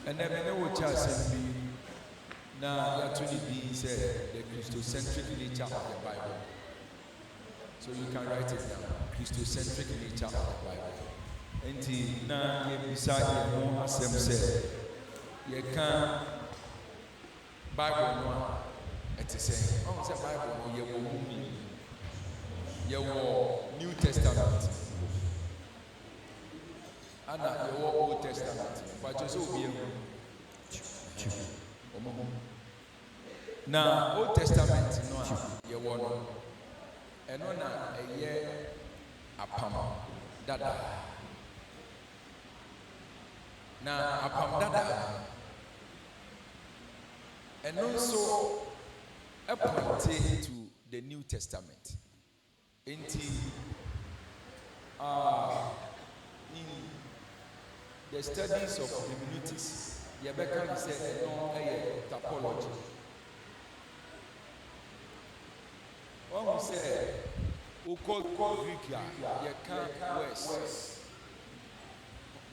And then I will just say, now you actually being said the Christocentric nature of the Bible. So you can write it down. Christocentric nature of the Bible. And now you beside your own assembly said, you can Bible one. It is saying, oh, it's a Bible, you will New Testament. And you will Old Testament. But you so be now, Old Testament, you want, and on a year upon dada. Now, upon dada, and also appointed to the New Testament. Into in the studies of hermeneutics, Rebecca said, no, a topology. One who said, who called Greek, you can't west.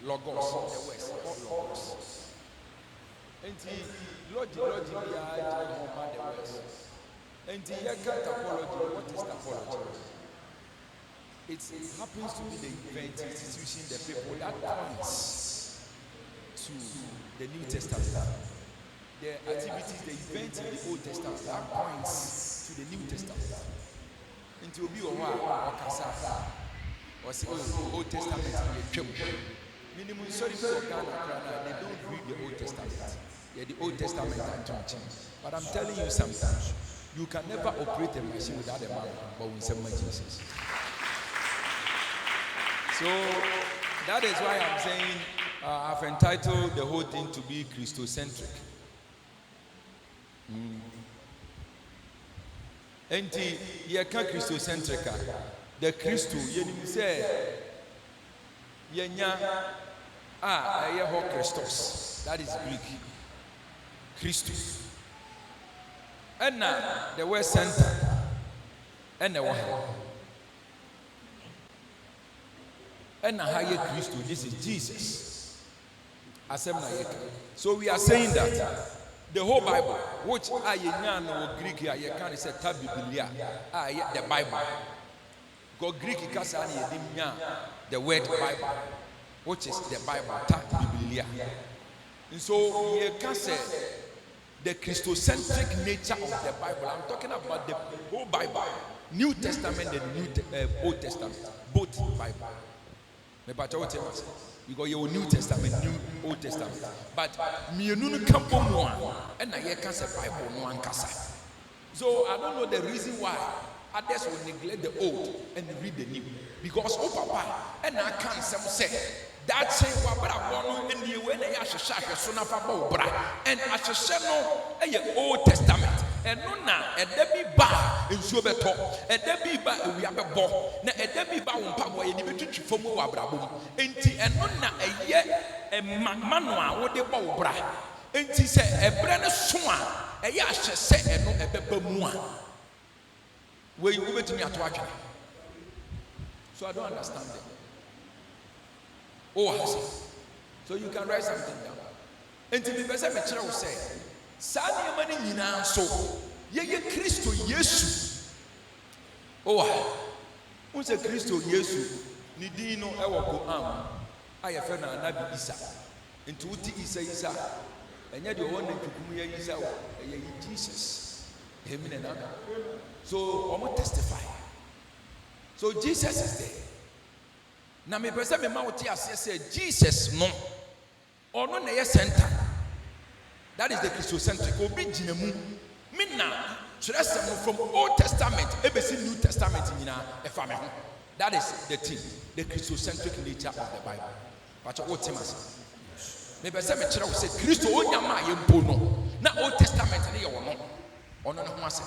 Logos, the west, Logos. And the logic, the west. And the topology, what is topology? It happens to be the event, institution, the people that points to the New Testament. The activities, the events in the Old Testament that points to the New Testament. Into be or Kasa or say Old Testament in the minimum sorry for Ghana, they don't read the Old Testament. Yeah, the Old Testament and church. But I'm telling you something. You can never operate a machine without a man, but with some Jesus. So that is why I'm saying I've entitled the whole thing to be Christocentric. And you can't Christocentric. The Christo, you say, Yenya, Christos. That is Greek. Christus. And now the word center and the one. And now higher Christ, this is Jesus. So we are saying that the whole Bible, which I know Greek, I can't say Biblia, the Bible. Go Greek, the word Bible, which is the Bible, Biblia. And so you can say the Christocentric nature of the Bible. I'm talking about the whole Bible, New Testament and Old Testament, both Bible. You got your New Testament, New Old Testament. But me no campo one, and I can't say Bible one kasa. So I don't know the reason why others will neglect the old and read the new. Because oh papa, and I can't say that say what born in the way they are so na fa bra and asese no e Old Testament and no na e da bi ba ensuo beto e da bi ba ewia bebo na e da bi ba wo mpaboa ye ni betutwi fom wo abrabom enti e no na e mano a wo de bo bra enti se e bre ne so a e ya asese e no e beba mu a we you betumi ato atwa. So I don't understand them. Oh, so you can write something down. And to be better, I will say, Sani Mani Nina so ye Christo Yesu. Oh, who's a Christo Yesu? Nidino Ewako Am. I have found Nabi Isa. And to Uti Isa. And yet you want to Kumuya Isa, Jesus. Him and another. So I want to testify. So Jesus is there. Na me pese me ma wote ase say Jesus no ono na ye center. That is the Christocentric. Obi gina mu me na kyerɛsɛm from Old Testament ebesi New Testament nyina efa me ho. That is the thing, the Christocentric nature of the Bible. But what temas me pese me kyerɛ wo say Christo onyama ye mpo no na Old Testament ne ye wo no ono ne ho ase.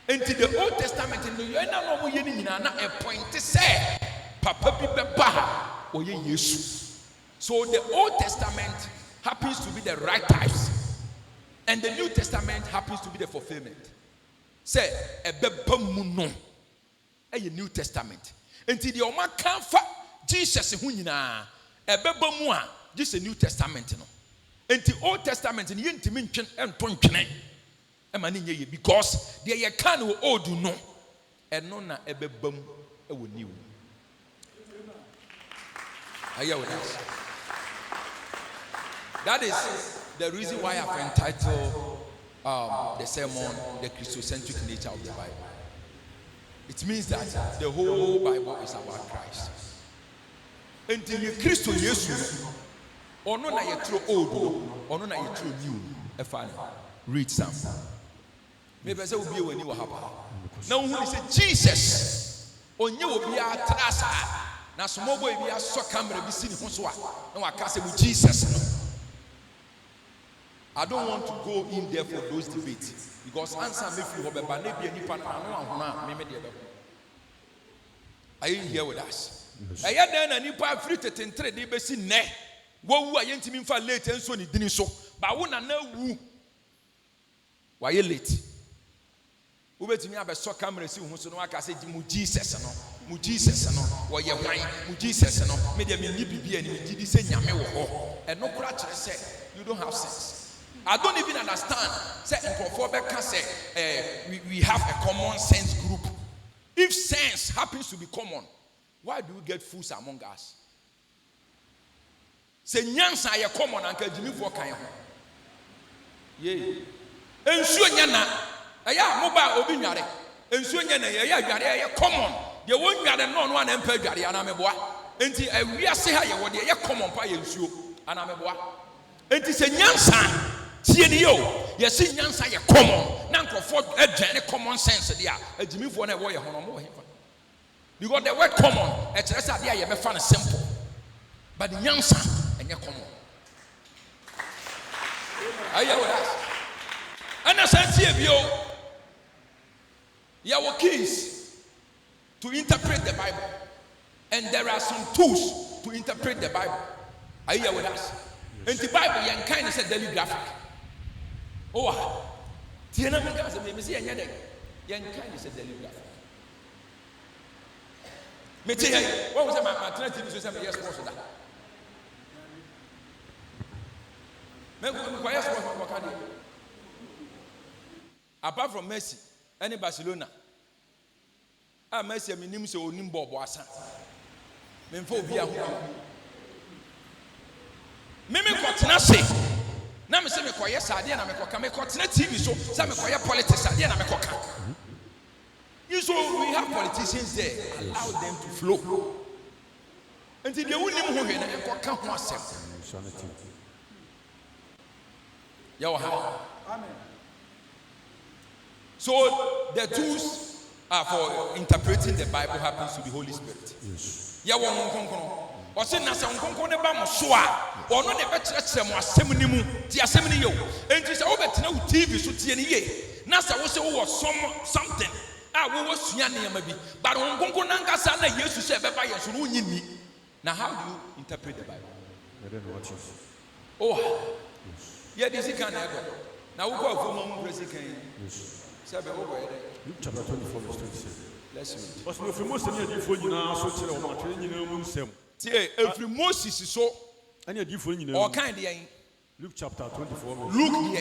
Into the Old Testament in the year na no ye ni nyina na e point say Papa bi beba oye Yesu. So the Old Testament happens to be the right types, and the New Testament happens to be the fulfillment. Say ebeba mu no e New Testament. Until the oma kan fa Jesus hu nyina ebeba mu a just a New Testament no. Enti Old Testament ni yentimi ntwen ento ntwene. E ma ne nye because de ye kan wo old no. Eno na ebebam e wo new. Are you with us? That is the reason why I've entitled the sermon the Christocentric nature of the Bible. It means that the whole Bible is about Christ. Until you Christo Jesus, or no na you throw old, or no na you throw new. Read some. Maybe I say will be when you will happen. Now who is Jesus? On you will be a trasa. Now small boy be a so camera be seen François. No, I can't say with Jesus. I don't want to go in there for those debates because answer me if you have a baby and you pan. Are you here with us? I had then a new part free to trade the best in ne. What I ain't mean for late and so didn't so. But I want to know who. Why you late? Who bet me have a so camera see who so no I can say Jesus no. Jesus no. Why you wine? Jesus no. Made them in be and you did say nyame wo. And no crutch say you don't have sense. I don't even understand. Say we have a common sense group. If sense happens to be common, why do we get fools among us? Say nyansa ye common and kajimi for kan ho. Ye. Ensuo nya na eya mobile obi nware. Ensuo nya na ye dware ye common. De won nware no no na mpa dware ana meboa. Enti awiase ha ye wo de ye common pa ye nsuo ana meboa. Enti se nyansa Tienio, yes, nyansa ye common. Nanko for a common sense there. A Jimmy for a warrior honour. Because the word common, it's a idea you may find simple. But the nyansa and your common. Are you with us? And a sense of you have keys to interpret the Bible. And there are some tools to interpret the Bible. Are you with us? And the Bible, you kind of said daily graphic. Oh, Tiana Megas, maybe see any day. Young kind is a delivery. Metia, what was my maternity? Yes, was that? Apart from Messi, any Barcelona, Messi, I mean, so Nimbo Boassa. Memphobia. Mimi Cotinassi. Na me se me koye sade na me koka me kotena TV so se me koye politics sade na me koka. So we have politicians there, allow them to flow. Until they won't even na me koka ho asem. Amen. So the tools are for interpreting the Bible happens to the Holy Spirit. Yes. Or say na se nkonko ne ba mo so a ono ne be kyerɛkyerɛ mo asɛm ni mu ti asɛm ni yo enti sɛ wo betena wo TV so tie ne ye na sɛ wo se wo something a wo sua ne ma bi but nkonko na nkasa na Yesu sɛ bɛba yɛ so no nyi ni. Now how do you interpret the Bible? I don't know what you say. Oh yeah, this is kind of now we go for mo presi kan sɛ be wo go Luke chapter 24 verse 27. Let's read. Because no famous ni adifo nyina so kyerɛ wo matwe nyina mu nsɛm. Every Moses is so. All kind of Luke chapter 24. Luke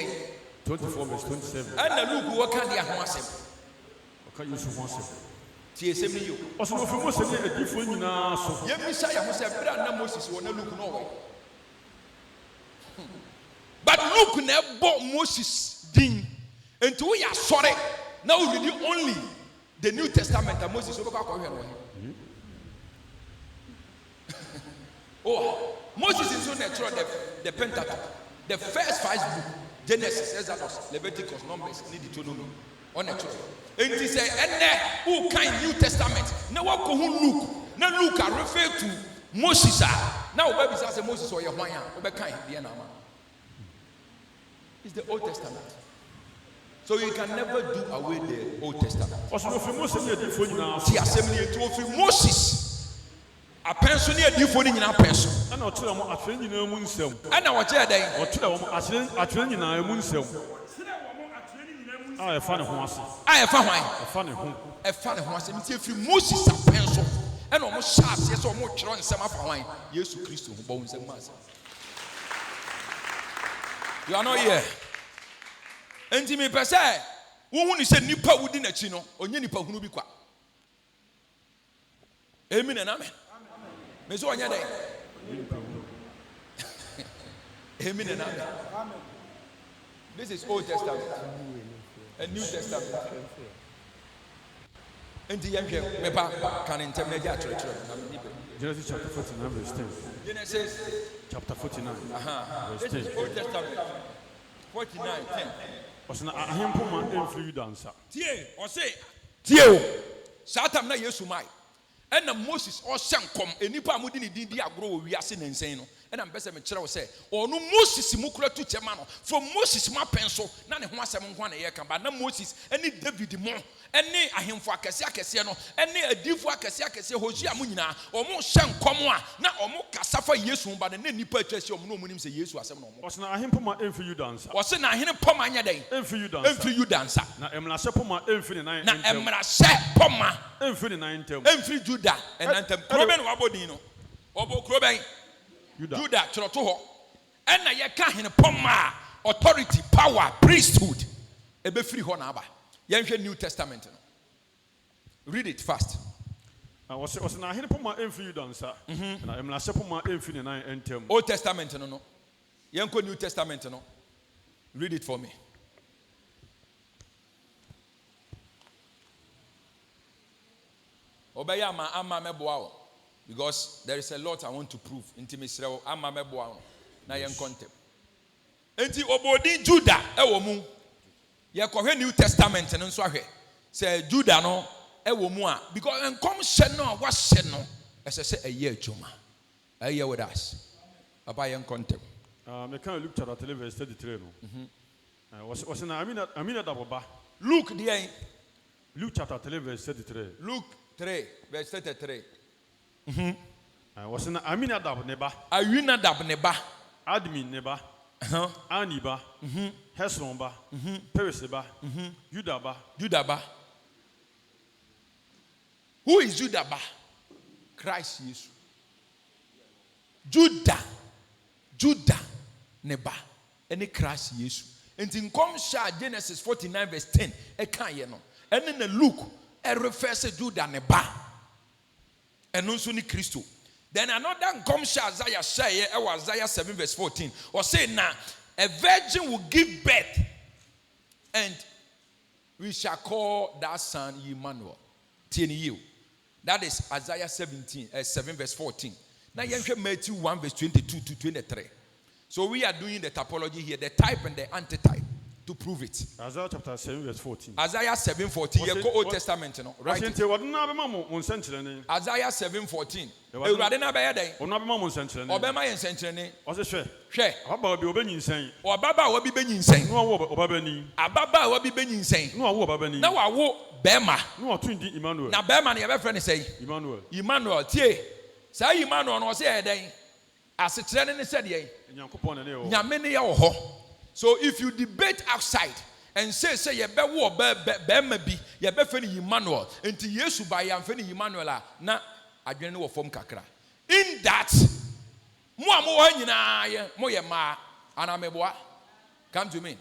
24 verse 27. And Luke what kind of answer? Okay, you should answer. TSM you. Also, no famous ni adifo nyina so. Ye Messiah who said, "Brother Moses won Luke no way." But Luke never bought Moses ding until we are sorry. Now we read only the New Testament that Moses over. Oh, Moses is so natural, the Pentateuch. The first 5 books, Genesis, Exodus, Leviticus, Numbers, Deuteronomy, on natural. And he said, and who kind New Testament? Now what can Luke? Now Luke are referred to Moses. Now baby says Moses or Yahweh, or kind it's the Old Testament. So you can never do away the Old Testament. The assembly to Moses. A pension near you for in our pension. And I'll tell them a train in a moon cell. And I watch that day. Or tell them a train in a moon cell. I found a horse. I have found a funny horse. And if you Moses a pencil and almost sharp, yes, or more children, some of wine. Yes, to Christ, bones and mass. You are not here. Enti me pese wo hu ni se nipa wudi na chi no onye nipa hunu bi kwa. Amen and amen. Me so onye dey. Amen and amen. This is Old Testament and New Testament. Enti yemhwe me pa kan ntem na ja church. Genesis chapter 49 verse 10. Genesis Chapter 49 verse This 10. is Old Testament. 49:10. Osana ahempo ma emfiri Yuda nsa. Tie, o say, tie o. Satam na Yesu mai. Ɛna Moses ɔhyɛ nkɔm enipa amudi ne din di agoro wɔ wiase ne nsɛn no ɛna mpɛsɛ me kyerɛw sɛ ɔno Moses mu kura tu kyɛma no from Moses ma pɛn so na ne ho asɛm nko na yɛ ka ba na Moses ɛne David mo ɛne ahemfo akɛse no ɛne adifo akɛse Hosea mu nyinaa ɔmo hyɛ nkɔm a na ɔmo kasa fa Yesu ba ne nipa atwa si ɔmo no ɔmo nim sɛ Yesu asɛm na ɔmo Osana ahempo ma emfiri Yuda nsa. ɔsɛ na ahene pɔma anya dɛn Emfiri Yuda nsa. emfiri Yuda nsa Na emrahye po ma emfiri nan na entem. emrahye pɔma Emfiri nan entem. emfiri Juda ɛnantam kurobɛn na wabɔ din no ɔbɔ kurobɛn Juda kyerɛto hɔ ɛna yɛka ahene pɔma authority power priesthood ɛbɛfiri hɔ na aba yɛnhwɛ New Testament no read it fast. Osana ahempo ma emfiri Yuda nsa. Na emrahye po ma emfiri nan entem. Old Testament no yɛnkɔ New Testament no read it for me. Obey ama meboa because there is a lot I want to prove. Intimacy ama meboa na yen contempt. Enti obodi Judah ewo mu. Ye kohwe New Testament no nso ahwe. Say Judah no ewo mu a because enkom hye no a wa hye no ese se eye adwuma. Eye with us. Papa yen contempt. Me can Luke chapter 3 verse 33 no. Was na Amina daboba. Luke the Luke chapter 3 verse 33. Luke 3 verse 33. Was na Aminadab neba. Aminadab neba. Admin neba. Aniba. Hesron ba. Peres ba. Judah ba. Who is Judah ba? Christ Jesus. Judah neba. Any Christ Jesus. And in Genesis 49 verse 10. And in the Luke refers to Judah neba. And also ni Christo. Then another Isaiah say Isaiah 7 verse 14. Or say now a virgin will give birth and we shall call that son Emmanuel. That is Isaiah 7 verse 14. Now you have Matthew 1 verse 22 to 23. So we are doing the typology here, the type and the antitype to prove it. Isaiah chapter 7 verse 14. Isaiah 7:14. You go Old Testament, you know, right? Isaiah 7:14. Ewurade na bɛyɛ dɛn? Ɔbɛma yɛn nsɛnkyerɛnne. Hwɛ. Ɔbabaawa bi bɛnyinsɛn. Ababaawa bi bɛnyinsɛn. Na wawo bɛrima. Na bɛrima no yɛbɛfrɛ ne sɛn? Emmanuel. Tie. Saa Emmanuel no ɔsɛ yɛ dɛn? Asekyerɛ ne sɛ deɛ? Nyame ne yɛ wɔ hɔ. So if you debate outside and say yɛbɛwo bɛrima bi yɛbɛfrɛ ne Emmanuel nti Yesu ba yɛamfrɛ ne Emmanuel a na adwene no wɔ fam kakra. In that mo a mo wɔ nyinaa mo yɛ mmaa ana meboa. Come to me.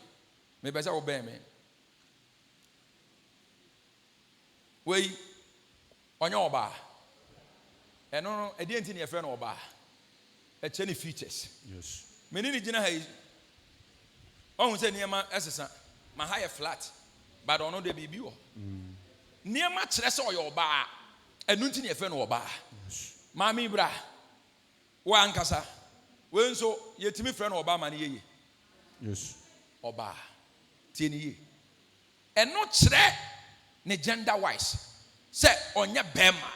Me bɛsɛ wo bɛn me. Wei ɔnyɛ ɔbaa. Ɛno no ɛdeɛ nti ne yɛfrɛ no ɔbaa. Ɛkyɛ ne features. Yes. Meni ne gyina ha yi. Ɔhu sɛ nneɛma ɛsesa ma ha yɛ flat but ɔno de biribi wɔ. Nneɛma kyerɛ sɛ ɔyɛ ɔbaa. Ɛno nti ne yɛfrɛ no ɔbaa. Maame bra. Wo ankasa. We nso yɛtumi frɛ no ɔbaa ma ne yeye. Yes. Ɔbaa. Tie ne yie. Ɛno kyerɛ ne gender wise sɛ ɔnyɛ bɛrima.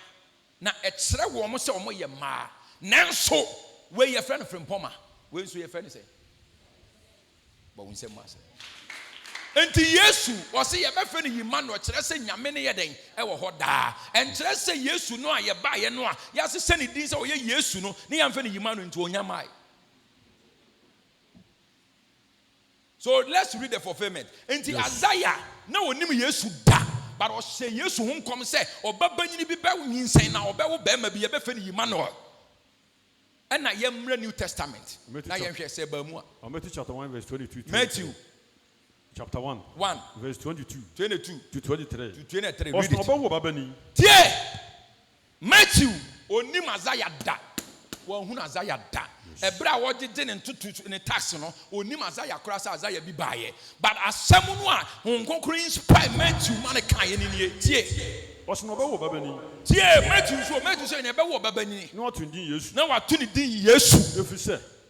Na ɛkyerɛ wɔ mo sɛ ɔmo yɛ mmaa. Nanso we yɛfrɛ no frimpɔma. We nso yɛfrɛ no sɛ but we say master. Enti Yesu ɔsɛ yɛbɛfrɛ no Emmanuel kyerɛ sɛ nyame ne yɛ den ɛwɔ hɔ daa. Ɛnkyerɛ sɛ Yesu no a yɛbaayɛ no a yɛasesɛ ne din sɛ ɔyɛ Yesu no ne yɛmfrɛ no Emmanuel nti onyamae. So let's read the fulfillment. Enti Isaiah na onim Yesu da but ɔhyɛ Yesu ho nkɔm sɛ ɔbabanyini bi bɛwo nyinsɛn na ɔbɛwo bɛrima bi yɛbɛfrɛ no Emmanuel. ɛna yɛmmra New Testament na yɛnhwɛ sɛ ba mu a Matthew chapter 1 verse 22. Matthew Chapter 1 verse 22 to 23. 23 read it. Osnobawo babani. Tie Matthew onim Isaiah da wɔn hu Isaiah da ɛbrɛ a wɔgyegye ne ntutu ne tax no onim Isaiah kora sɛ Isaiah bi baayɛ but asɛm no a Honhom Kronkron inspire Matthew ma ne kan yɛ ne tie Osnobawo babani. Tie Matthew sɛ ne bɛwɔ babani Na watu ndi Yesu. na watu ne din Yesu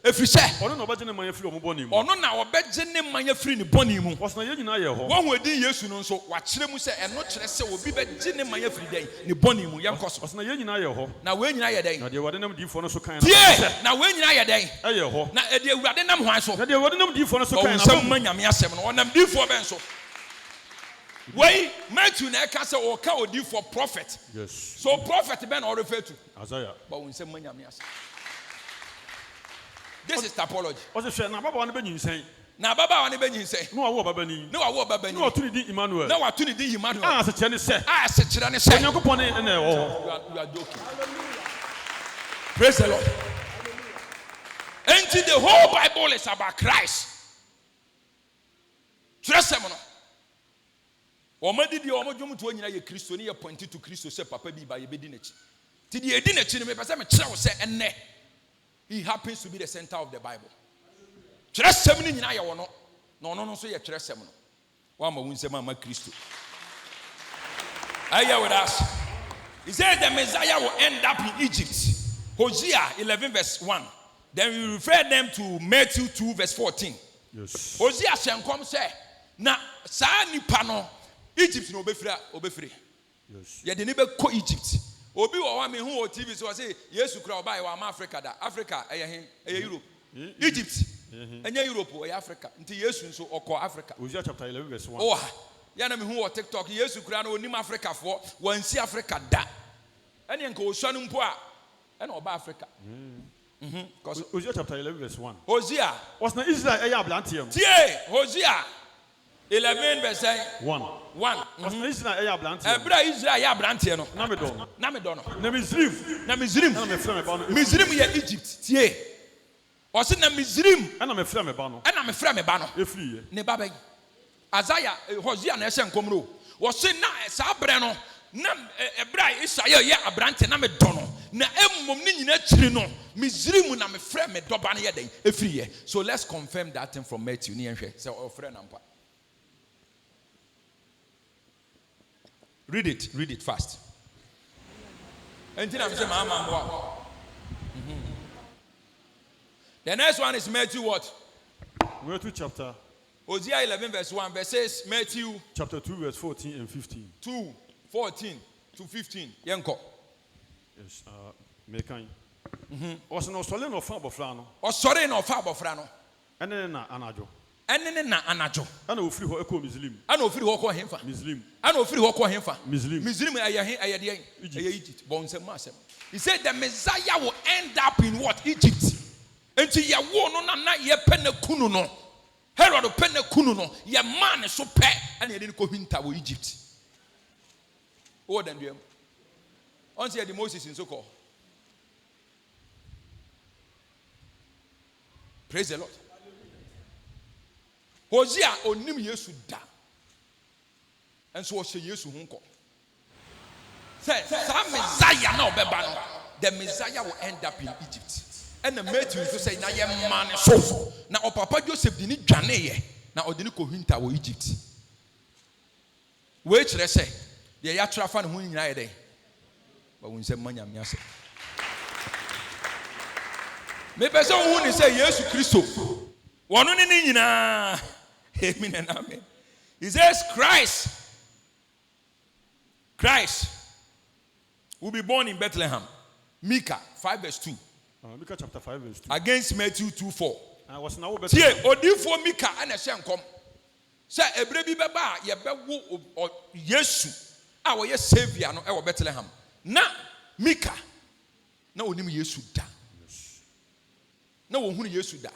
efiri sɛ Ono na obagye ne man afiri omubɔne mu. ɔno na ɔbɛgye ne man afiri ne bɔne mu Osna ye nyina yɛ hɔ. wɔn hu din Yesu no nso wakyerɛ mu sɛ ɛno kyerɛ sɛ obi bɛgye ne man afiri dɛn ne bɔne mu yɛnkɔ so Osna ye nyina yɛ hɔ. na wɔn nyinaa yɛ dɛn Na de wade nam difo no so kan na. tie na wɔn nyinaa yɛ dɛn Ɛyɛ hɔ. na ɛde awurade nam hwan so Na de wade nam difo no so kan ɔwɔ nsɛm ma nyame asɛm no ɔnam difoɔ bɛn so wei Matthew na ɛka sɛ ɔka odifoɔ prophet Yes. so prophet bɛn na ɔrefer to Isaiah. ɔwɔ nsɛm ma nyame asɛm. This is typology. Ose hwɛ na baba no benyinsɛn. Na ababaawa ne bɛnyinsɛn No awo babani. ne wawo babani No atuni di Emmanuel. na wato ne din Emmanuel Ah se kyɛ ne sɛ. a ɛsekyerɛ ne sɛ Onyankopɔn ne na ɛwɔ hɔ. you are joking. Praise the Lord. And the whole Bible is about Christ. Trust him. Omadi di omo dwom to nyina ye Kristo ne ye point to Kristo sɛ papa bi ba ye bedi n'akyi. Ti di edi n'akyi ne me pɛ sɛ me kyerɛ wo sɛ enne he happens to be the center of the Bible. Trust him ni nyina ye wo no. Na ɔno no so ye trust him no. Wa ma wo nsɛm ama Kristo. Are you with us? He said the Messiah will end up in Egypt. Hosea 11 verse 1. Then we refer them to Matthew 2 verse 14. Yes. Hosea shenkom sɛ na saa nipa no Egypt no obefiri. Yes. Ye de ne be ko Egypt. Obi wo wa me hu o TV so say Yesu kra oba ye wa Africa da. Africa eye he eye Europe. Egypt enye Europe eye Africa. Nti Yesu nso okọ Africa. Hosea chapter 11 verse 1. Oh ya na me hu o TikTok Yesu kra na onim Africa fo wansi Africa da. Ene nka osua no mpo a ene oba Africa. Hosea chapter 11 verse 1. Hosea Was na Israel eya ablantie no. tie Hosea 11 verse 1. 1. Was na Israel eya ablantie. Ebra Israel ya brantie no. Na me do. Na me do no. Na Misrim. Na Misrim. Na me frɛ me ba no. Misrim ye Egypt. Tie. O se na Misrim. Na me frɛ me ba no. Na me frɛ me ba no. Efiri ye. Ne ba bɛn. Isaiah Hosea na ɛhyɛ nkɔm no. O se na saa brɛ no na ebra Israel ye abrantie na me do no. Na emmom ne nyina kyiri no. Misrim na me frɛ me do ba no ye den. Efiri ye. So let's confirm that thing from Matthew ni nhwɛ. Sɛ o frɛ na mpa. Read it fast. Until I'm saying, the next one is Matthew what? Matthew chapter. Hosea 11 verse 1 verses Matthew chapter 2 verse 14 and 15. 2, 14 to 15. Yenko. Yes, mekan. Was no sole no fa bofra no. O sore no fa bofra no. Ene na anajo. Ene na anajo. Ana ofiri ho eko Muslim. Ana ofiri ho ko hemfa. Muslim. Ana ofiri ho ko hemfa. Muslim. Muslim aye de Egypt. Bon sem asem. He said the Messiah will end up in what? Egypt. Enti ye wo no na ye pe na kunu no. Herod pe na kunu no. Ye man so pe ana ye de ko hinta wo Egypt. O dan duam. Once ye the Moses in so call. Praise the Lord. Hosea onim Yesu da. And so say Yesu hunko. Say Messiah na obeba no. The Messiah will end up in Egypt. And the Matthew to say na ye man so. Na o papa Joseph di ni dwane ye. Na odi ni ko hinta wo Egypt. We kire say ye ya trafa ne ho nyina ye den. Ba won se manya me ase. Me pese wo ni say Yesu Kristo. Wono ni nyina. Amen and amen. He says Christ will be born in Bethlehem. Micah 5 verse 2. Micah chapter 5 verse 2. Against Matthew 2:4. Was now Bethlehem. Tie odifo Micah ana hye nkom. Say ebre bi beba ye bewo Yesu a wo ye savior no e wo Bethlehem. Na Micah na onim Yesu da. Na wo hunu Yesu da.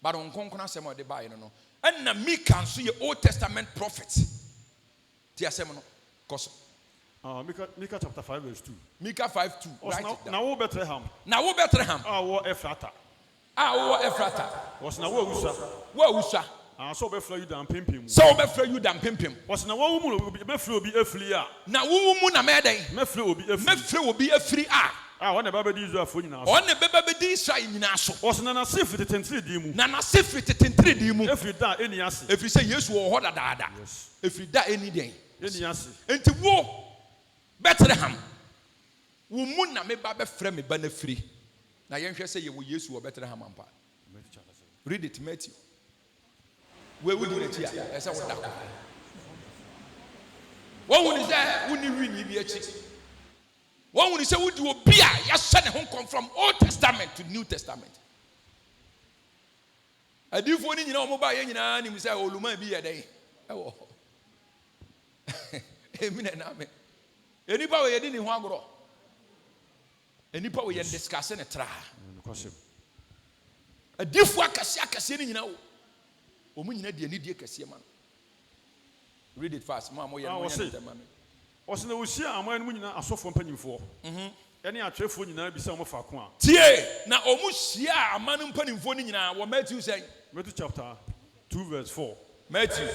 But on konkona asem o de ba no. And Micah so ye Old Testament prophet. Ti asem no. Koso. Micah chapter 5 verse 2. Micah 5:2. Write it down. Now wo Bethlehem. Now wo Bethlehem. Wo Ephrata. Wo Ephrata. Was na wo Usa. Wo Usa. So befra you dan pimpim. So befra you dan pimpim. Was na wo mu befra obi afri a. Na wo mu na me den. Mefra obi afri. Mefra obi afri a. One na baba di Israel fo nyina so. On ne baba be di Israel nyina so. Was na sifri tentri di mu. Na sifri tentri di mu. Afri da eni ase. Afri say Yesu wo ho dadaada. Yes. Afri da eni den. Eni ase. Enti wo Bethlehem. Wo mu na me ba befra me ba na firi. Na yenhwe say ye wo Yesu wo Bethlehem ampa. Read it, Matthew. Where would you see? I said, what would you say? Would you read it? What would you say? Would you be? Yes, son, who come from Old Testament to New Testament? I do for you know, mobile, you know, and you say, oh, Luma be a day. Oh, amen. Anybody didn't want to grow. Anybody discussing a trial. A different Cassia, you know. Read it fast. Mama, was no see a man winning a soft company for. Any atrefu in a bisa of Aqua. Tie, now almost a man penny for in our Matthew say. Matthew chapter 2, verse 4. Matthew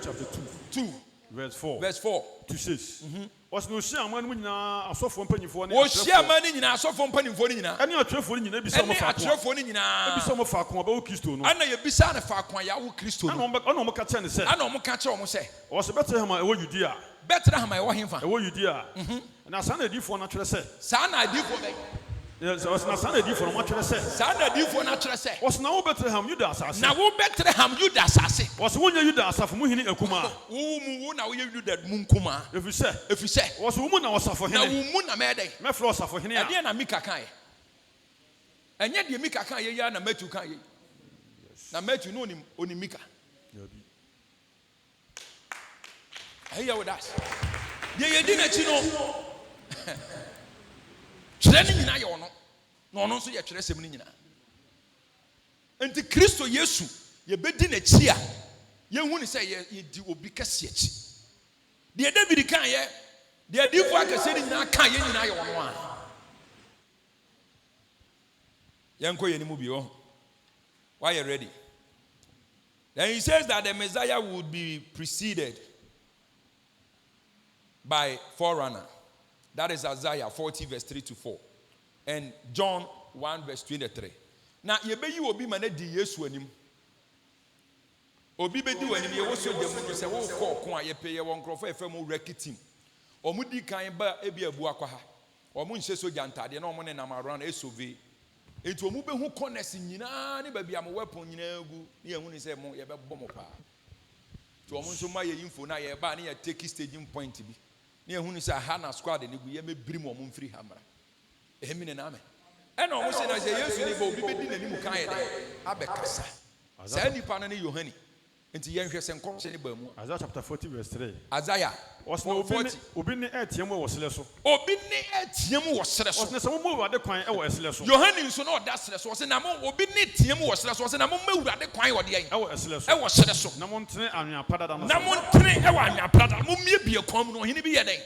chapter 2, verse 4. Verse 4. 2 says. Was no see a man winning a soft company for. Was she a man in a soft company for in any atrefu in a bisa of Aqua. Some of Aqua about Christo. I know you be son of Aqua, Christo. I know Catchan said. I know catch almost say. Was better him, I owe you dear. Bethlehem, I want him for. I owe you dear. And I sound a different natural say. Son, I do for me. Yes, I was not sound a different natural say. Son, I do for natural say. Was now Bethlehem, you das. Now, who Bethlehem, you das. Was one you das of Muhini Akuma. Who now you do that Munkuma. If you say, was woman I was for him. Now, Muna Mede. My floss for him. And then I make a kind. And yet you make a kind, you and I met you kind. Now, met you know him only Mika. I hear with us. You didn't know. Training in Iono. No, so you're tracing in. And the Christo Yesu, you bedin a cheer. You won't say you will be cassette. The David can ye, the idea for a setting now can't in Iono. Yanko Yenimubio. Why are you ready? Then he says that the Messiah would be preceded by forerunner. That is Isaiah 40 verse 3 to 4. And John 1 verse 23. Now, you will be managed the Yesu anim. Obi be do anim ye wo so dem say wo ko ko aye pay won crofo efem rekitim. Omudi kan ba ebi abu akwa ha. Omu nse so jantade na omu ne nam around esove. Etu omu be hu corners nyina ne ba bia mo weapon nyina gu ne ye hu ni say mo ye be bom pa. To omu nso ma ye info na ye ba ne ye take staging point bi. Ne ehunu say Hana squad ne gu ye mebiri mo mo mfiri hamra ehemi ne na ame e na omo say na say Yesu ni ba obi bedi nani mu kan ye de abekasa say nipa no ne Yohani enti ye nhwe se nkom se ne ba mu Isaiah chapter 40 verse 3 Isaiah was no obi ne etiam wo sele so obi ne etiam wo sele so was no mo wade kwan e wo sele so Yohani nso na oda sele so say na mo obi ne etiam wo sele so say na mo mawurade kwan wo de yen e wo sele so e wo sele so na mo ntene anwa pada na mo ntene e wo anwa pada mo mie bie kwan mu no hene bi ye den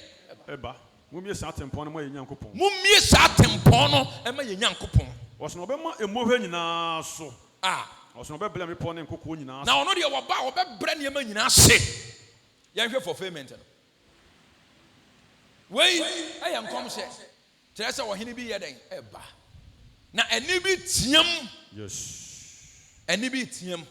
eba mo mie sa tempon no mo ye nyankopon mo mie sa tempon no e ma ye nyankopon was no be ma emohwe nyina so was no be bla me pon ne nkoko nyina na ono de wo ba wo be bra ne ma nyina se ye hwe fulfillment no wei I am come say tell say wo hene bi ye den eba na eni bi tiam yes eni bi tiam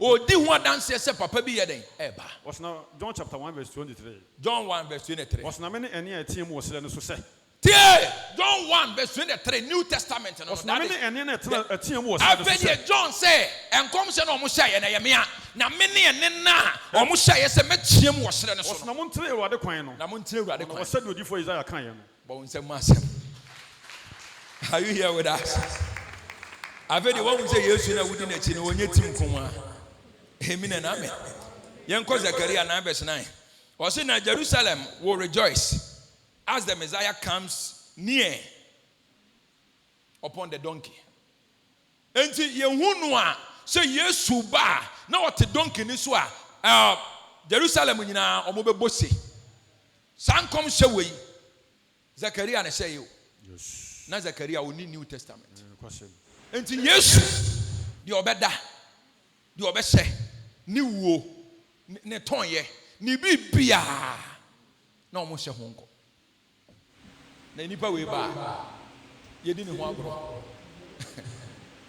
odi ho adanse se papa bi ye den eba was now John chapter 1 verse 23 John 1 verse 23 was na me eni etiam wo sele no so se John 1 verse 23 New Testament no was na me eni na etiam wo sele no so se John say enkom se na omo hye na ye me a na me ne ene na omo hye se metiam wo sele no so was na mo ntre Ewurade kwan no na mo ntre Ewurade kwan was said odi for Isaiah kan ye no but nsem masem are you here with us avedi wo say Yesu na wudi na chi na onye tim konwa Amen na amen. Yenko Zechariah 9 verse 9. Also na Jerusalem will rejoice as the Messiah comes near upon the donkey. Enti yehunu a say Yesu ba na what donkey ni so a Jerusalem nyina omo bebosi. Sankom Shaway. Zachariah and say you. Yes. Na Zachariah will need New Testament. Question. Enti Yesu the obeda the obese ni wo ne tonye ni bibia na omo hye honko na nipa we ba yedi ni ho agro.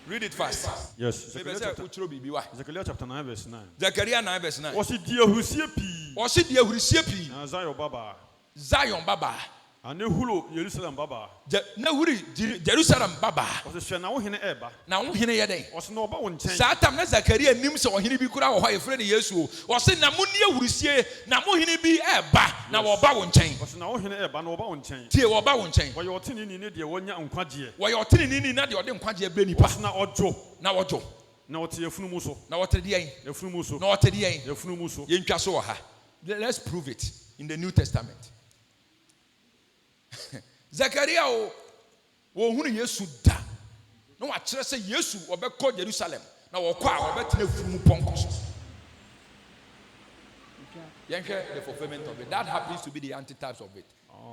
Read it fast. Yes. Zechariah chapter 9 verse 9. Zechariah 9 verse 9. Osi di ahurusie pi. Osi di ahurusie pi. Na Zion baba. Zion baba. Ane hulu Jerusalem baba. Na huri Jerusalem baba. Osi hwe na wo hene eba. Na wo hene ye den. Osi na oba wo nchen. Satam na Zechariah nim se wo hene bi kura wo ho efre ne Yesu. Osi na mo ni ahurusie na mo hene bi eba na wo ba wo nchen. Osi na wo hene eba na wo ba wo nchen. Tie wo ba wo nchen. Wo ye otini ni de wonya nkwagye. Wo ye otini ni na de ode nkwagye bre nipa. Osi na ojo. Na wojo. Na wote yefunu mu so. Na wote de yen. Yefunu mu so. Na wote de yen. Yefunu mu so. Ye ntwa so wo ha. Let's prove it in the New Testament. Zechariah wo hunu Yesu da. Na wa kire se Yesu obekọ Jerusalem. Na wo kọ a obetena fumu ponko so. Yenhwe the fulfillment of it. That happens to be the antitypes of it.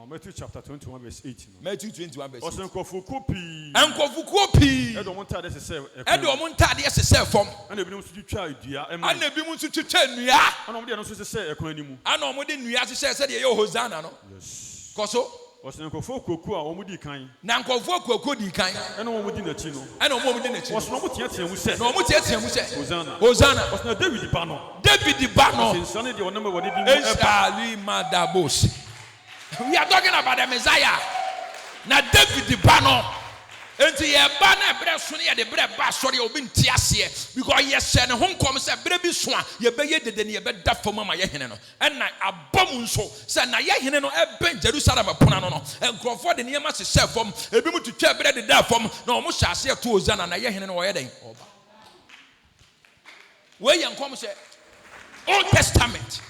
Matthew chapter 21 verse 18. Matthew 21 verse 18. Osenkofuku pi. Enkofuku pi. Edo montade sese. Edo montade sese fom. Ana ebi nso twitwa adua ema. Ana ebi nso twitwa nnua. Ana omde no so sese ekwan animu. Ana omde nnua sese se de ye Hosanna no. Yes. Koso. Osenkofu koku a omudi kan. Na nkofu koku di kan. Ana omudi nachi no. Ana omudi nachi. Osno mo tiatia mu se. Na omu tiatia mu se. Hosanna. Hosanna. Osno David ba no. David ba no. Sensane de onam wode di mu eba. Eshali madabos. We are talking about the Messiah. Na David ba no. Enti ye ba na bre so ne ye de bre ba so de obi ntiase because ye se ne honkom se bre bi so a ye be ye dede ne ye be da fam ma ye hene no na abom nso se na ye hene no e ben Jerusalem pona no no enkrofo de ne ma se se fam ebi mu tutwa bre de da fam na o mo hyase to Hosanna na ye hene no wo ye den oba we ye nkom se Old Testament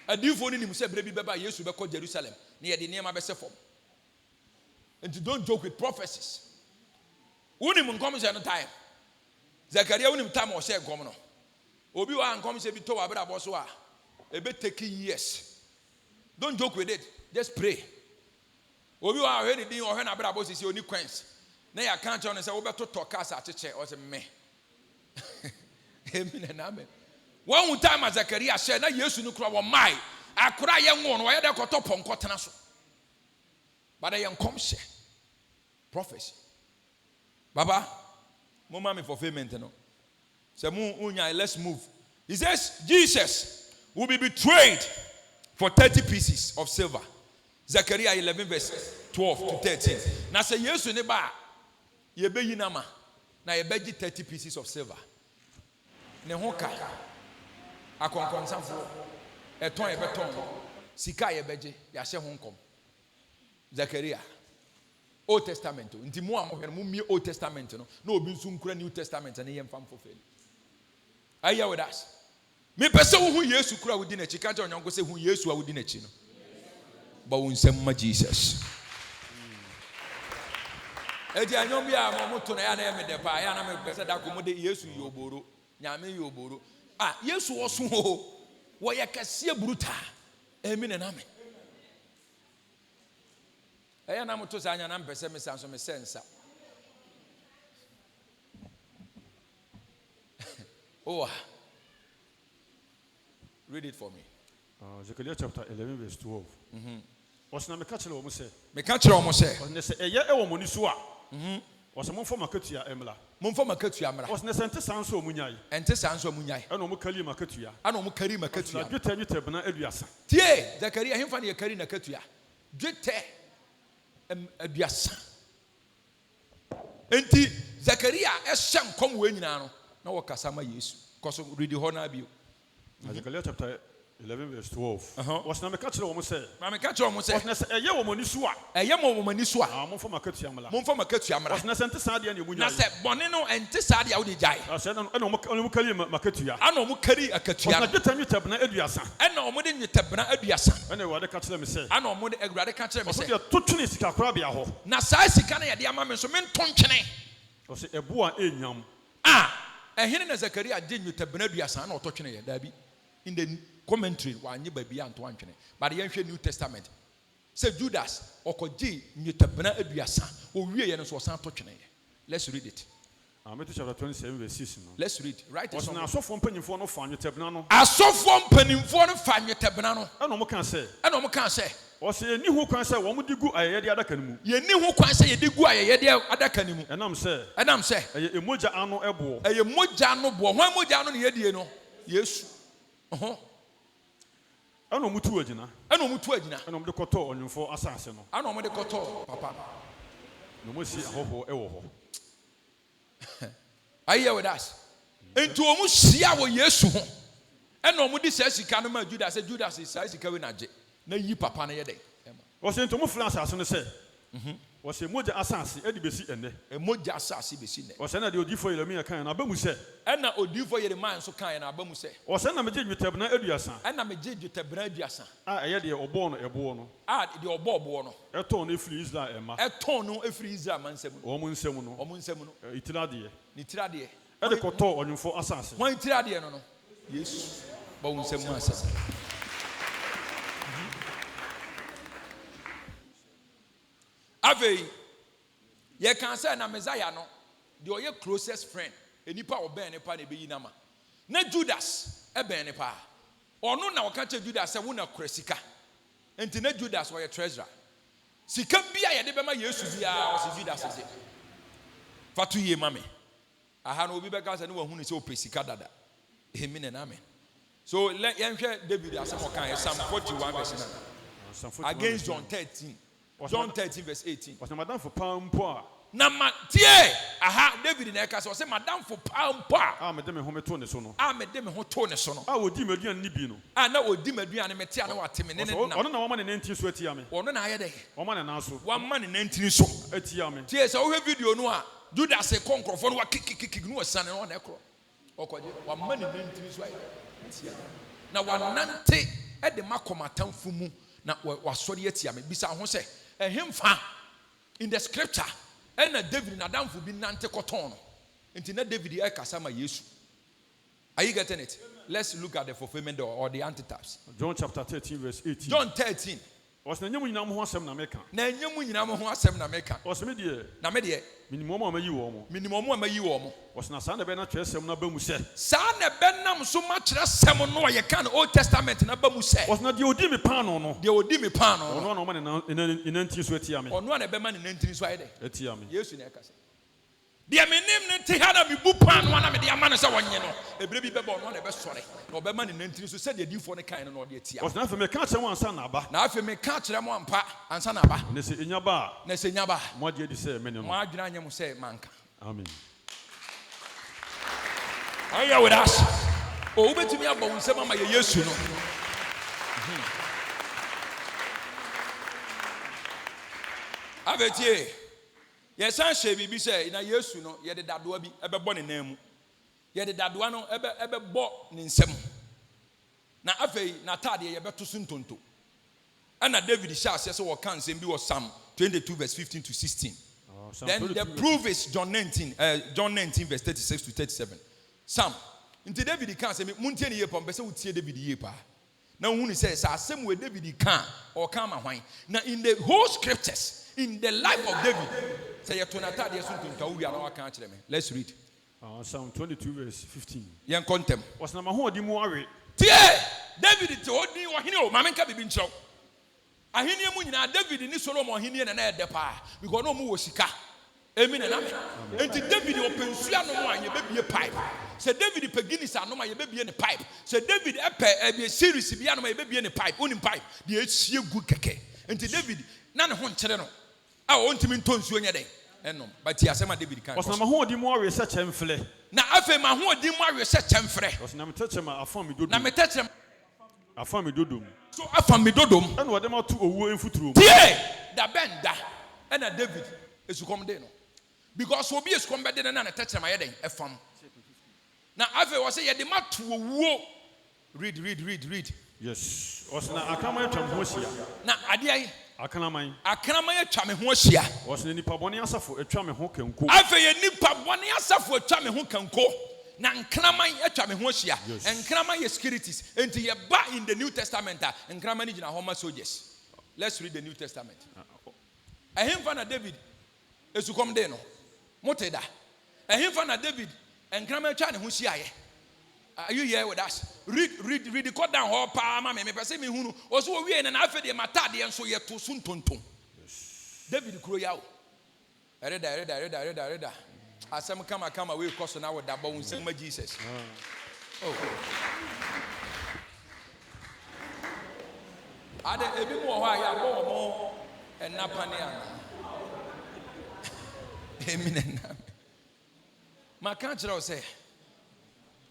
adifo ni nim se bre bi be ba Yesu be ko Jerusalem ne ye de ne ma be se fam. And don't joke with prophecies. Unim nkom se no time. Zechariah unim time o se nkom no. Obi wa nkom se bi to wa bra bo so a e be take years. Don't joke with it. Just pray. Obi wa hwe ni din o hwe na bra bo se oni queens. Na ya kan che on se wo be to tokas a cheche o se me. Amen and amen. One time as Zechariah said na Yesu no kura wo mai. Akura ye nwo no wo ye de koto ponko tena so. But I am come share prophecy. Baba, mama me fulfillment no. Say unya let's move. He says Jesus will be betrayed for 30 pieces of silver. Zechariah 11 verse 12 to 13. Now say Yesu ne ba ye be yinama na ye be 30 pieces of silver. Ne hoka akonkonsanfo eton ye beton sika ye beje ya hye honkom. Zechariah Old Testament nti mo amohwe mo mi Old Testament no na obi nso nkura New Testament na yem fam fulfill. Are you with us? Me pese wo hu Yesu kura wodi na chi ka onyo go se hu Yesu a wodi na chi no. Ba wo nsem ma Jesus. Eji anyom bia mo to na ya na me de pa ya na me pese da ko mo de Yesu yoboro nyame yoboro Yesu wo so ho wo ye kase buruta emi na me. I am to say, I am a sense. Oh, read it for me. Zechariah chapter 11, verse 12. Was not a catcher almost said. Me catcher almost said. Was a year or monisua. Was a month for Macatia Emla. Monfo Macatia was Nesante Sanso Munyai. And Tessanso Munyai. I know Mukali Macatia. I know Mukari Macatia. You tell you Tabana Eliasa. Tie, Zechariah, him funny a Karina Katia. Jete. Abiasa enti Zechariah ehye nkom we nyina no na wo kasama Yesu koso read the honor bio. Zechariah chapter 11 verse 12. Was na me catch wo mo say na me catch wo mo say was na say eye wo mani so a eye mo mani so a mo fo makatua mala was na sente sa de na emunya na say bone no ente sa de a wo de jai say na mo kali makatua ana mo kari akatua na dwetam na aduasa ana mo de nwetabna aduasa ana wo de catch me say ana mo de agurade catch me say so de totune sika kora bia ho na sai sika na ye de ama me so me ntontwene o say ebo a enyam ehene na Zechariah de nwetabna aduasa na ototwene ye da bi in the commentary wanye baby anto antwene but yenhwe New Testament say Judas okoji nyetabena aduasa owie ye no so san to twene. Let's read it. Matthew chapter 27 verse 6. Let's read. Right. Was na asofo mpanyimfo no fa nyetabena no. Asofo mpanimfo no fa nyetabena no. Eno mo kan say. Eno mo kan say. Was ye ni ho kwan say wo mo digu ayeyede adaka no mu. Ye ni ho kwan say ye digu ayeyede adaka no mu. Enam say. Eye emoja ano ebo. Eye moja ano bo. Hwan moja ano ne ye die no? Yesu. Eno mutu agina. Eno mutu agina. Eno mo de koto onwemfo asase no. Eno mo de koto papa. No mo si ahoho ewo ho. Are you here with us? Into omu sia wo Yesu ho. Eno omu di say sika no ma Judas say Judas is say sika we na je. Na yi papa na ye dey. Was into mo flan asase no say. Was emoja asase e di besi enne. Emoja asase besi ne. Was na de odifo Yeremia kan na abamu say. Ena odifo Yeremia nso kan na abamu say. Was na meje dwetabna aduasa. Ena meje dwetabna aduasa. Eye de obo no ebo no. De obo no. Eton no efri Israel ema. Eton no efri Israel mansem no. Omo nsem no. Omo nsem no. Itirade. Ni tirade. E de koto onwemfo asase. Wan tirade no no. Yesu. Ba nsem mu asase. Ave ye can say na Messiah no the oye closest friend enipa oben ne pa na be yinama na Judas e ben ne pa ono na waka che Judas se wo na krasika enti na Judas wo ye treasurer sika bia ye de be ma Yesu bia o se Judas se fatu ye mame aha no obi be ka se ne wa hu ne se o pesika dada amen and amen. So yenhwe David asem o kan Psalm 41 verse 9 against John 13 verse 18. Was na madam for pampo. Na matie aha David na eka say madam for pampo. Me de me ho meto ne so no. Me de me ho to ne so no. Odi maduan ni bi no. Na odi maduan me te na wateme ne na. Ono na wama ne nantin so atia me. Ono na aye de. Wama ne nan so. Wama ne nantin so atia me. Tie say wo hwe video no a Judas se konkrofo no wa kikikik no wasane no na ekro. Okoje wama ne nantin so aye. Na wanante e de makomatamfu mu na wasori atia me bisa ho se ehemfa in the scripture and David na damfo bi nante koton no enti na David e kasa ma Yesu. Are you getting it? Let's look at the fulfillment or the antitypes. John chapter 13 verse 18. John 13. Was na nyemu nyina mo ho asem na meka. Na nyemu nyina mo ho asem na meka. Was me de. Na me de. Minimum ma yi wo mo. Minimum ma yi wo mo. Was na sa na be na kyerɛsɛm na ba mu sɛ. Sa na be nam so ma kyerɛsɛm no ye kan Old Testament na ba mu sɛ. Was na de odi me pan no no. De odi me pan no. Ono na ma ne nantin so atia me. Ono na be ma ne nantin so aye de. Atia me. Yesu na ekasa. De menim ne te ha na me bu pan no na me de ama no sɛ wonye no. Ebire bi bɛbɔ no na be sɔre. Na obɛma ne nantin so sɛ de adifo ne kan no na ɔde atia. Was na fa me ka kyerɛ mo ansa na aba. Na afi me ka kyerɛ mo ampa ansa na aba. Ne se enya ba. Na se nya ba. Mo de di sɛ me ne no. Mo adwena anya mo sɛ manka. Amen. Are you with us? Oh, betimi abɔ nsɛm ama ye Yesu no. Abetie. Ye san hye bibi sɛ na Yesu no ye de dadoa bi ɛbɛbɔ ne nan mu. Ye de dadoa no ɛbɛbɔ ne nsɛm. Na afei na tade ye bɛto so ntonto. Ɛna David hyɛ ase sɛ wɔ kan nsɛm bi wɔ Psalm 22 verse 15 to 16. Then the proof is John 19 verse 36 to 37. Sam, into David can say, Muntian ye pom, besa utie David ye pa. Now, who says, same way David can or come and wine. Now, in the whole scriptures, in the life of David, say, let's read. Psalm 22 verse 15. Young contem. Was na maho di mu awe. Tie, David to hold me or he know, Mamma can be been show. I hear you now, David in Solomon, he near an air depa, because no more sika. Amen and amen. And David open no one, you baby a pipe. Say David Peginis are no my baby in a pipe. Say David a series, piano, my baby in a pipe, only pipe. The HC good keke. And David, none of one channel. I want him in tones you day. And no, but he has some David can. Was na maho di mu awe such emfle. Now after my whole dim warrior such emfre. Was na me touch ma afam mi dodum. Na me touch him. Afam mi dodum. So afam mi dodum. And what them to owu enfuturo. Tie da benda. And David is come there no. Because obi is come better than na touch him ayeden efam. Now after was say ye de ma to owu. Read. Yes. Was na akama atwa ho hia. Na ade ayi Akraman atwa me ho hia. Was na nipa boni asafo atwa me ho kanko. After ye nipa boni asafo atwa me ho kanko. na nkraman atwa me ho ahyia nkraman ye securities enti ye ba in the New Testament nkraman ni gina homa soldiers. Let's read the New Testament. Ehemfa na David esukom de no moteda ehemfa na David nkraman atwa ne ho hyia ye. Are you here with us? Read the cut down ho pa ma me pese me hunu oso wo wie na afa de matade enso ye to so ntonton. David kuro yawo Reda. Asem kama we koso na woda ba unsem ma Jesus. Oh. Ade ebi mo ho aya bo mo enapane ana. Amen. Maka kire o say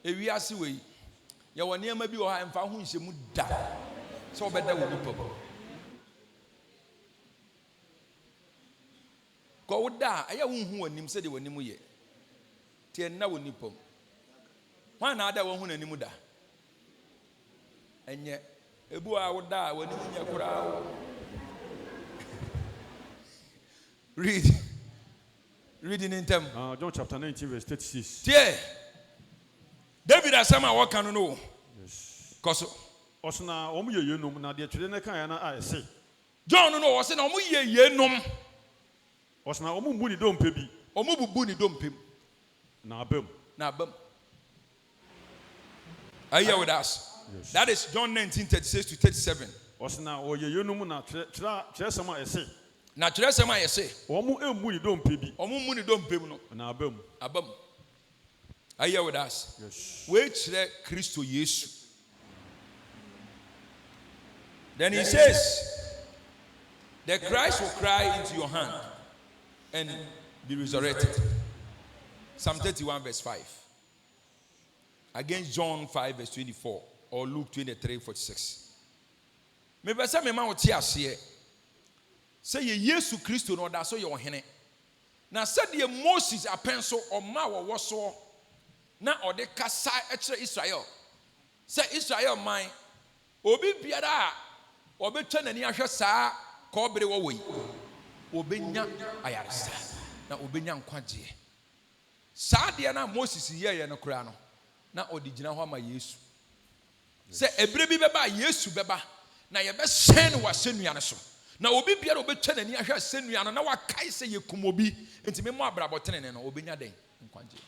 ewi ase we ye woni ama bi wo ha emfa ho nhyemu da. So obeda wo bi pop. Ko woda aya wo hu anim se de wonim ye. Tie na wo nipom. Wan na ada wo hu nanim da. Enye ebu a woda wonim nya kura. Reading in them. John chapter 19 verse 36. Tie. David asama wo kan no. Yes. Koso. Osna omu ye yenum na de twere ne kan ya na ayese. John no wo se na omu ye yenum. Osna omu mbu ni dompe bi. Omu bubu ni dompem. Na abam. Are you with us? Yes. That is John 19:36 to 37. Osna o ye yenum na twere sama ayese. Na twere sama ayese. Omu embu ni dompe bi. Omu mu ni dompem no. Na abam. Are you with us? Yes. We chere Christo Yesu. Then he says, the Christ will cry into your hand and be resurrected. Psalm 31 verse 5. Against John 5 verse 24 or Luke 23:46. Me pesa me ma oti ase. Say ye Yesu Christo no da so ye ohene. Na said ye Moses apenso o ma wo so na ode kasa e kire Israel. Say Israel man obi biara obetwa nani ahwe saa ko bere wo wei. Obenya ayaresa na obenya nkwagye. Saa de na Moses ye no kura no na odi gina ho ama Yesu. Say ebre bi beba Yesu beba na ye be hyen wa senua ne so. Na obi biara obetwa nani ahwe senua no na wakai se ye kumobi enti me mo abrabotene ne no obenya den nkwagye.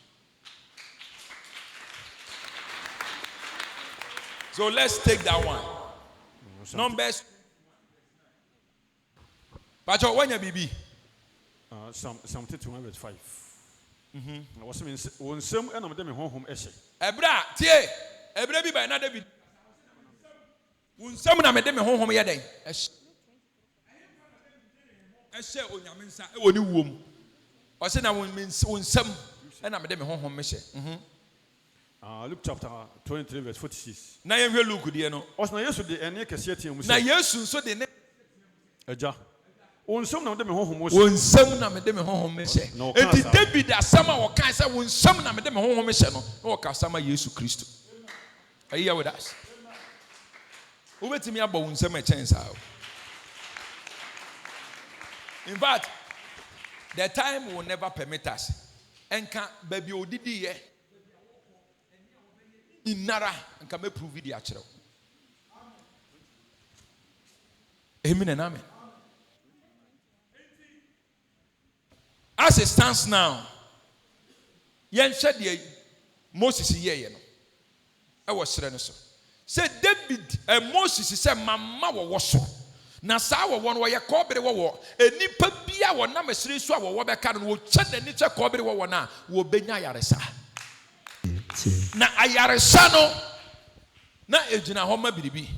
So let's take that one. Numbers. Pacho wanya bibi. Psalm 31 verse 5. Was mean on some and them home essay. Ebra tie ebra bi ba na David. Unsam na me dem home ye den. Ehye onyaminsa e woni wom. O se na unsam na me dem home hye. Luke chapter 23 verse 46. Na ye hwe Luke de no. Osna Yesu de ene kese atia mu se. Na Yesu so de ne Eja. Onsam na me dem honhom mo se. Onsam na me dem honhom me hye. Enti David asama wo kan se wonsam na me dem honhom me hye no. Na wo ka asama Yesu Kristo. Are you here with us? Who betimi abo wonsam a chance how? In fact, the time will never permit us. Enka baby odidi ye inara nka me prove di akere. Amen and amen. As it stands now, yen hwe de Moses ye no. E wo sere no so. Say David and Moses say mama wo so. Na sa wo no ye kobere wo enipa bia wo na mesere so a wo beka no wo che de ni che kobere wo na wo benya yaresa. Na ayaresa no na ejina ho ma biribi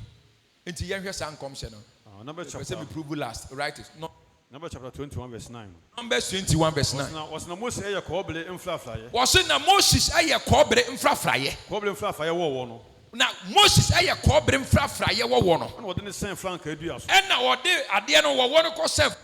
enti ye hwe san kom hye no. Number chapter. Say me prove last. Write it. No. Number chapter 21 verse 9. Numbers 21 verse 9. Was na Moses eye kobere mfrafraye. Was na Moses eye kobere mfrafraye. Kobere mfrafraye wo no. Na Moses eye kobere mfrafraye wo no. Na wode ne sen franka adua so. E na wode ade no wo no ko sef.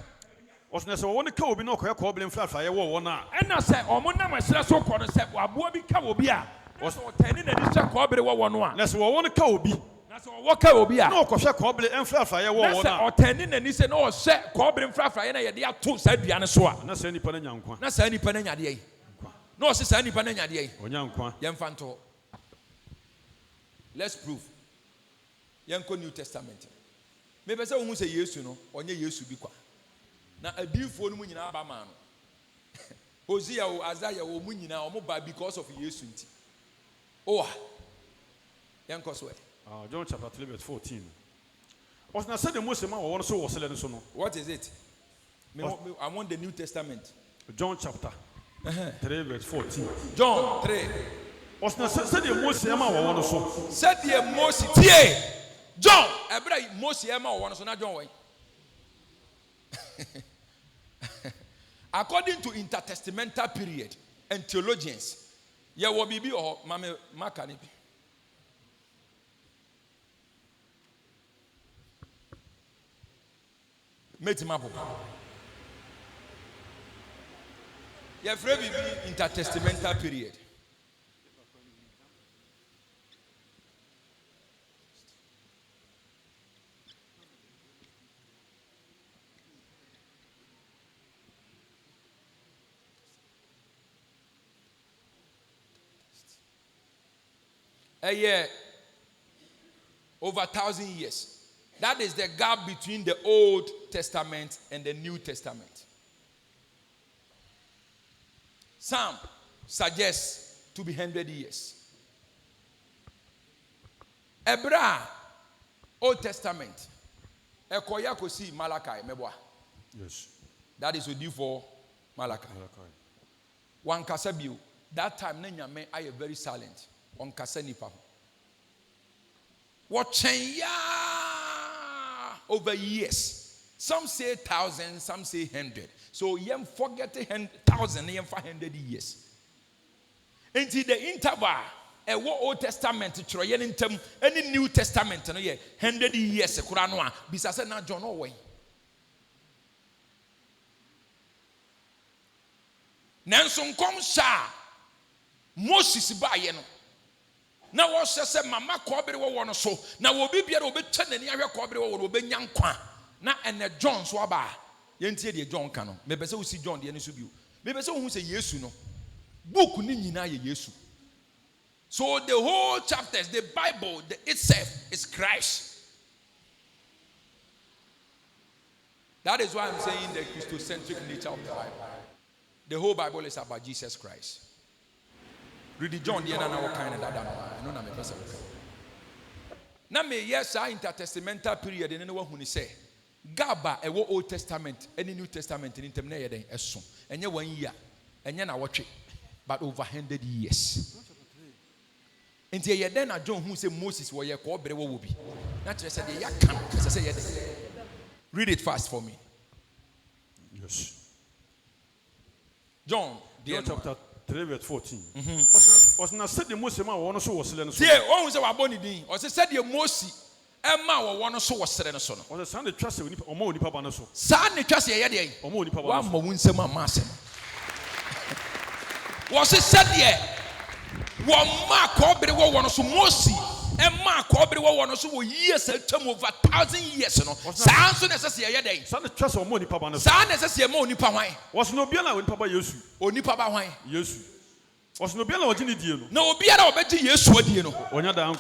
Was na se wo ne ka obi no ko kobere mfrafraye wo na. E na se omo na masira so ko no se aboa bi ka obi a. Was otani na di se kobere wo no a. Na se wo ne ka obi. Na se wo ka obi a. Na ko hwe kobere mfrafraye wo na. Na se otani na ni se na o se kobere mfrafraye na ye de ato sa aduane so a. Na se nipa na nyankwa. Na sa nipa na nyade yi. No, sister, any pananya day. Onyankwa. Yemfanto. Let's prove. Yanko New Testament. Maybe say who say yes, no, onye Yesu bi kwa. Na adifo no mu nyina aba ma no. Hosea o Isaiah o mu nyina o mo ba because of Yesu nti. Oh. Yanko so. John chapter 3 verse 14. Was na said the Moses man won so was so no. What is it? I want the New Testament. John chapter 3 verse 14. John 3. Was na said the Moses man won so. Said the Moses tie. John, ebra Moses ema won so na John why? According to intertestamental period and theologians, ya wo bibi o mame maka ni bi. Metimapo. Ya free bibi intertestamental period. A year over 1,000 years. That is the gap between the Old Testament and the New Testament. Some suggest to be 100 years. Ebra, Old Testament. Ekoya kosi Malachi mebwa. Yes. That is due for Malachi. One kasabiu. That time nenyame I very silent. One kasa nipa. Watching ya over years. Some say 1,000, some say 100. So you forget 1,000, you 500 years. Until the interval, what Old Testament, any New Testament, 100 years. Kuranoa, bisasa na John away. Nanson kom sha Moses ba ye no. Na wo se mama kobere wo no so na wo bibia wo betwa nani ahwe kobere wo benya nkwa na ene John so aba yentie de John ka no mebese wo si John de ne so bio mebese wo hu se Yesu no book ni nyina ye Yesu. So the whole chapters, the Bible itself is Christ. That is why I'm saying the Christocentric nature of the Bible. The whole Bible is about Jesus Christ. Read the John, the other kind of that. No, no, me now me yes, intertestamental period. And anyone who say, Gaba, a Old Testament, any New Testament in them, a song, and you 1 year, and then I watch it, but over 100 years. Until you then a John who say Moses was your co will be. Not just said, yeah, come, as I say, yes. Read it fast for me. Yes. John chapter 3 verse 14. Was not said the Moses man won so was Lennon. Yeah, always our bonny being, or said the Moses, Emma or one so was Serenus. Or the Sunday trust or more Nipa Banaso. Sunday trust a day, or more Nipa one more winsome mass. Was it said yet? One mark Cobry one so Mosi, and Mark Cobry one so years and term over 1,000 years. Sounds so necessary a day. Sunday trust or more Nipa Banaso. Sound necessary more Nipa wine. Was no Biana when Papa Yesu. Or Nipa wine. Yesu. Was no Biana or Ginny Diano. No Biana or Betty Yesu Diano. On your down.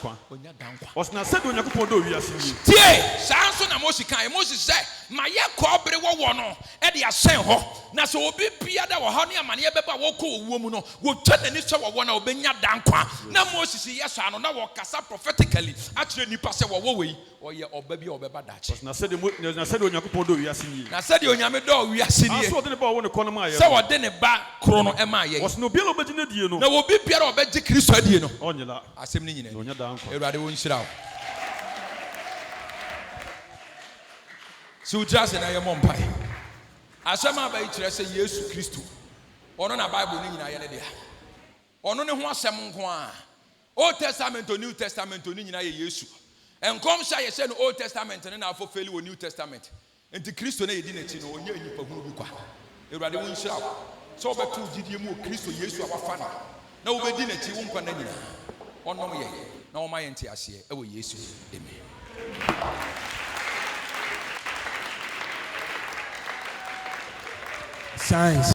Was not said when you could do yes. Tie, sounds on a Mosika. Moses said, my Cobry one, Eddie a sent her. Na so obi pia da wo hane amane beba wo ko owuo mu no wo twa nani so wo na obenya dankwa na Moses yes ano na wo kasa prophetically akire nipa se wo we o ye oba bia obeba dache na said Onyankopon do wiase ni na said Onyame do wiase ni so de ne ba wo ne kono ma ye se wo de ne ba kro no e ma ye was no bia no begina die no na wo bi pia obegye Kristo adie no onyela asem ni nyina onya dankwa Ewurade wo nhyira wo so just na ye mompai asema ba ikire se Yesu Kristo ono na Bible ni nyina ye ne dia ono ne ho asem nko a Old Testament or New Testament ni nyina ye Yesu enkom sha ye se no Old Testament ne na afo feli wo New Testament enti Kristo na ye di na chi no onye nipa hu bi kwa Ewurade wo nhyira wo so obetu gidie mu Kristo Yesu abafa na wo bedi na chi wo nkwa na nyina onom ye na wo ma ye nti ase e wo Yesu amen. Science.